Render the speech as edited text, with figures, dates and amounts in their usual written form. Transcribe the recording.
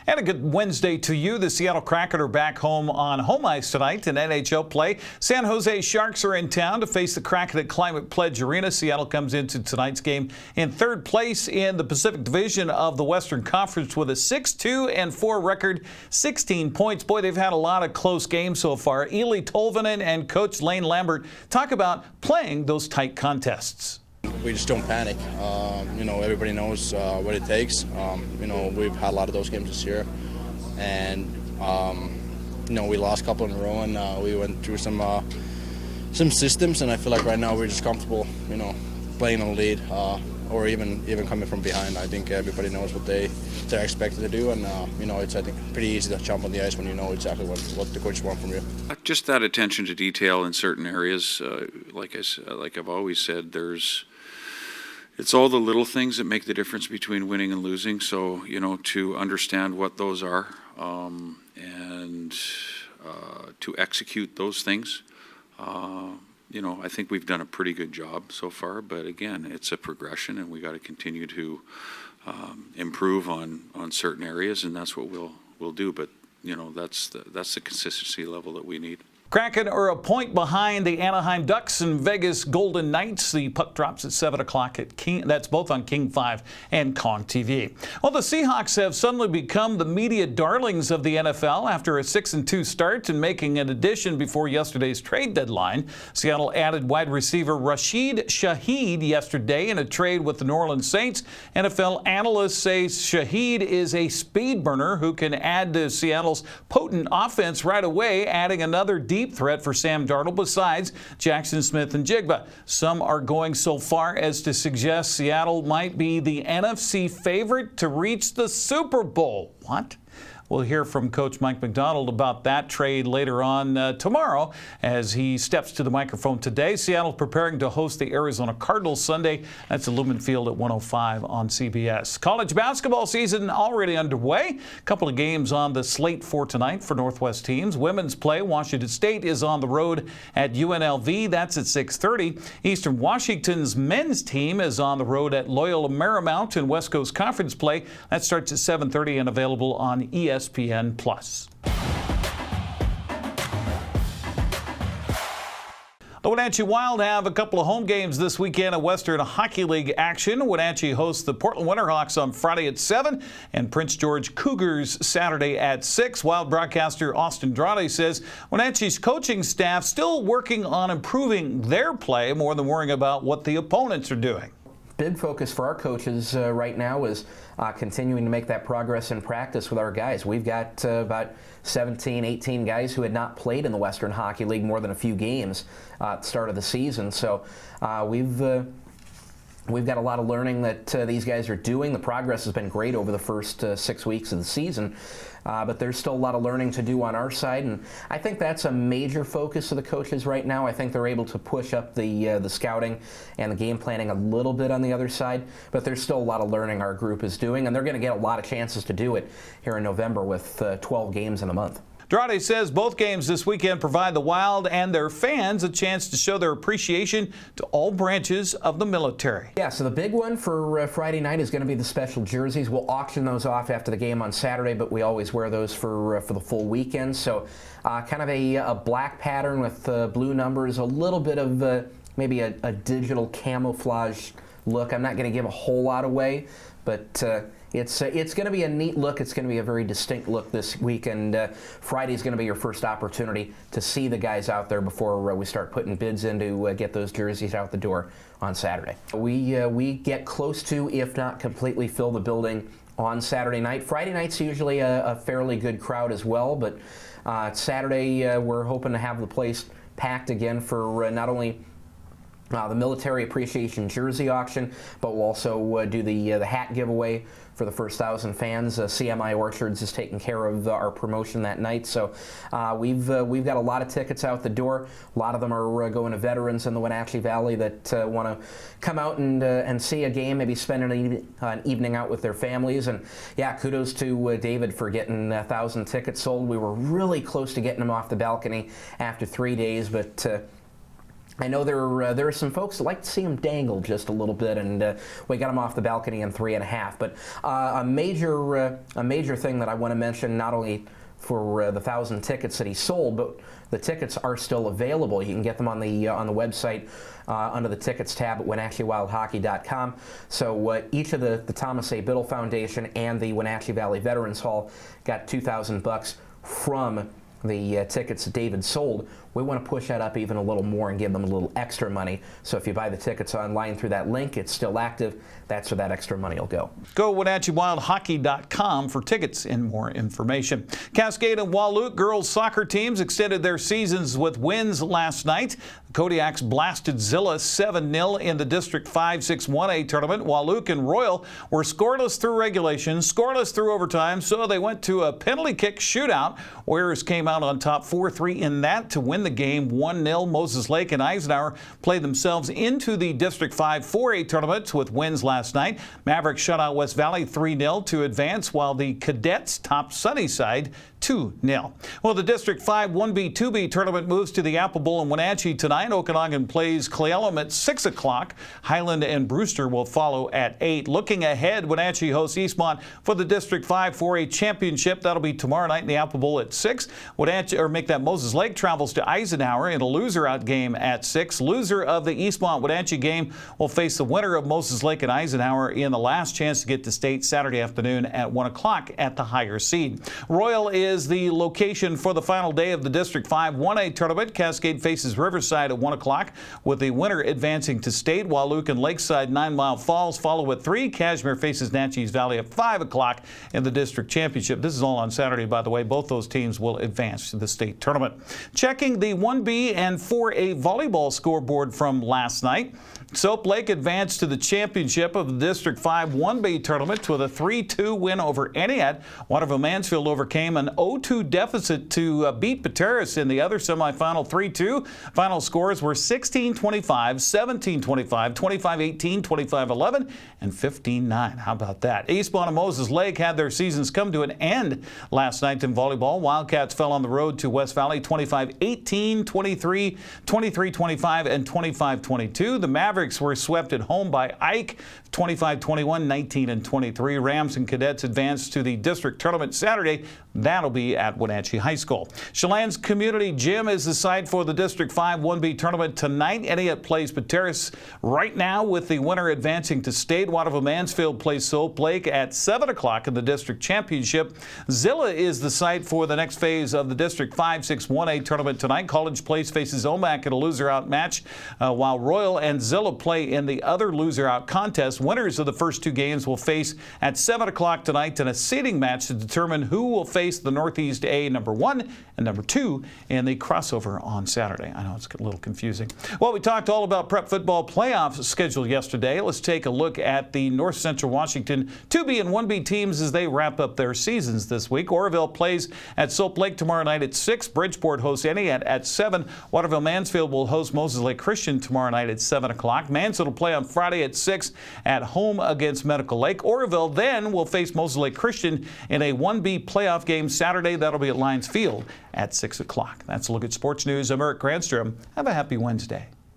And a good Wednesday to you. The Seattle Kraken are back home on home ice tonight in NHL play. San Jose Sharks are in town to face the Kraken at Climate Pledge Arena. Seattle comes into tonight's game in third place in the Pacific Division of the Western Conference with a 6-2-4 record, 16 points. Boy, they've had a lot of close games so far. Eeli Tolvanen and coach Lane Lambert talk about playing those tight contests. We just don't panic. Everybody knows what it takes. We've had a lot of those games this year, and we lost a couple in a row, and we went through some systems, and I feel like right now we're just comfortable, playing on the lead, or even coming from behind. I think everybody knows what they're expected to do, and it's, I think, pretty easy to jump on the ice when you know exactly what the coach wants from you. Just that attention to detail in certain areas, like I've always said, it's all the little things that make the difference between winning and losing. So, to understand what those are and to execute those things, I think we've done a pretty good job so far. But again, it's a progression, and we got to continue to improve on certain areas, and that's what we'll do. But that's the consistency level that we need. Kraken are a point behind the Anaheim Ducks and Vegas Golden Knights. The puck drops at 7 o'clock at King. That's both on King 5 and Kong TV. Well, the Seahawks have suddenly become the media darlings of the NFL after a 6-2 start and making an addition before yesterday's trade deadline. Seattle added wide receiver Rashid Shaheed yesterday in a trade with the New Orleans Saints. NFL analysts say Shaheed is a speed burner who can add to Seattle's potent offense right away, adding another deep threat for Sam Darnold besides Jackson Smith and Jigba. Some are going so far as to suggest Seattle might be the NFC favorite to reach the Super Bowl. What? We'll hear from Coach Mike McDonald about that trade later on tomorrow as he steps to the microphone today. Seattle preparing to host the Arizona Cardinals Sunday. That's at Lumen Field at 1:05 on CBS. College basketball season already underway. A couple of games on the slate for tonight for Northwest teams. Women's play, Washington State is on the road at UNLV. That's at 6:30. Eastern Washington's men's team is on the road at Loyola Marymount in West Coast Conference play. That starts at 7:30 and available on ESPN+. The Wenatchee Wild have a couple of home games this weekend of Western Hockey League action. Wenatchee hosts the Portland Winterhawks on Friday at 7 and Prince George Cougars Saturday at 6. Wild broadcaster Austin Draude says Wenatchee's coaching staff still working on improving their play more than worrying about what the opponents are doing. Big focus for our coaches right now is continuing to make that progress in practice with our guys. We've got about 17, 18 guys who had not played in the Western Hockey League more than a few games at the start of the season. So we've got a lot of learning that these guys are doing. The progress has been great over the first 6 weeks of the season, but there's still a lot of learning to do on our side, and I think that's a major focus of the coaches right now. I think they're able to push up the scouting and the game planning a little bit on the other side, but there's still a lot of learning our group is doing, and they're going to get a lot of chances to do it here in November with 12 games in a month. Draude says both games this weekend provide the Wild and their fans a chance to show their appreciation to all branches of the military. Yeah, so the big one for Friday night is going to be the special jerseys. We'll auction those off after the game on Saturday, but we always wear those for the full weekend. So kind of a black pattern with blue numbers, a little bit of maybe a digital camouflage look. I'm not going to give a whole lot away, but it's going to be a neat look. It's going to be a very distinct look this weekend. Friday is going to be your first opportunity to see the guys out there before we start putting bids in to get those jerseys out the door on Saturday. We get close to, if not completely, fill the building on Saturday night. Friday night's usually a fairly good crowd as well, but Saturday we're hoping to have the place packed again for not only the military appreciation jersey auction, but we'll also do the hat giveaway for the first 1,000 fans. CMI Orchards is taking care of our promotion that night, so we've got a lot of tickets out the door. A lot of them are going to veterans in the Wenatchee Valley that want to come out and see a game, maybe spend an evening out with their families. And yeah, kudos to David for getting 1,000 tickets sold. We were really close to getting them off the balcony after 3 days, but I know there are some folks that like to see him dangle just a little bit, and we got him off the balcony in 3.5. But a major thing that I want to mention, not only for the 1,000 tickets that he sold, but the tickets are still available. You can get them on the website under the tickets tab at WenatcheeWildHockey.com. So each of the Thomas A. Biddle Foundation and the Wenatchee Valley Veterans Hall got $2,000 from the tickets that David sold. We want to push that up even a little more and give them a little extra money. So if you buy the tickets online through that link, it's still active. That's where that extra money will go. Go WenatcheeWildHockey.com for tickets and more information. Cascade and Wahluke girls soccer teams extended their seasons with wins last night. The Kodiaks blasted Zilla 7-0 in the District 5-6 1A tournament. Wahluke and Royal were scoreless through regulation, scoreless through overtime, so they went to a penalty kick shootout. Warriors came out on top 4-3 in that to win the game 1-0. Moses Lake and Eisenhower played themselves into the District 5 4A tournament with wins last night. Mavericks shut out West Valley 3-0 to advance, while the Cadets topped Sunnyside 2-0. Well, the District 5 1B 2B tournament moves to the Apple Bowl in Wenatchee tonight. Okanagan plays Cle Elum at 6 o'clock. Highland and Brewster will follow at 8. Looking ahead, Wenatchee hosts Eastmont for the District 5 4A championship. That'll be tomorrow night in the Apple Bowl at 6. Moses Lake travels to Eisenhower in a loser-out game at 6. Loser of the Eastmont-Wenatchee game will face the winner of Moses Lake and Eisenhower in the last chance to get to state Saturday afternoon at 1 o'clock at the higher seed. Royal is the location for the final day of the District 5 1A tournament. Cascade faces Riverside at 1 o'clock, with the winner advancing to state. Wahluke and Lakeside 9 Mile Falls follow at 3. Cashmere faces Natchez Valley at 5 o'clock in the district championship. This is all on Saturday, by the way. Both those teams will advance to the state tournament. Checking the 1B and 4A volleyball scoreboard from last night. Soap Lake advanced to the championship of the District 5 1B tournament with a 3-2 win over Entiat. Waterville Mansfield overcame an 0-2 deficit to beat Pateros in the other semifinal 3-2. Final scores were 16-25, 17-25, 25-18, 25-11, and 15-9. How about that? Eastmont and Moses Lake had their seasons come to an end last night in volleyball. Wildcats fell on the road to West Valley 25-18, 23-25, and 25-22. The Mavericks were swept at home by Ike 25-21, 19-23. Rams and Cadets advanced to the district tournament Saturday. That'll be at Wenatchee High School. Chelan's Community Gym is the site for the District 5 1B tournament tonight. Entiat plays Pateros right now, with the winner advancing to state. Waterville Mansfield plays Soap Lake at 7 o'clock in the district championship. Zilla is the site for the next phase of the District 5-6 1A tournament tonight. College Place faces Omak in a loser-out match, while Royal and Zilla play in the other loser-out contest. Winners of the first two games will face at 7 o'clock tonight in a seeding match to determine who will face the Northeast A number 1 and number 2 in the crossover on Saturday. I know it's a little confusing. Well, we talked all about prep football playoff schedule yesterday. Let's take a look at the North Central Washington 2B and 1B teams as they wrap up their seasons this week. Oroville plays at Soap Lake tomorrow night at 6. Bridgeport hosts Entiat at 7. Waterville Mansfield will host Moses Lake Christian tomorrow night at 7 o'clock. Mansfield will play on Friday at 6 at home against Medical Lake. Oroville then will face Moses Lake Christian in a 1B playoff game Saturday. That'll be at Lions Field at 6 o'clock. That's a look at sports news. I'm Eric Granstrom. Have a happy Wednesday.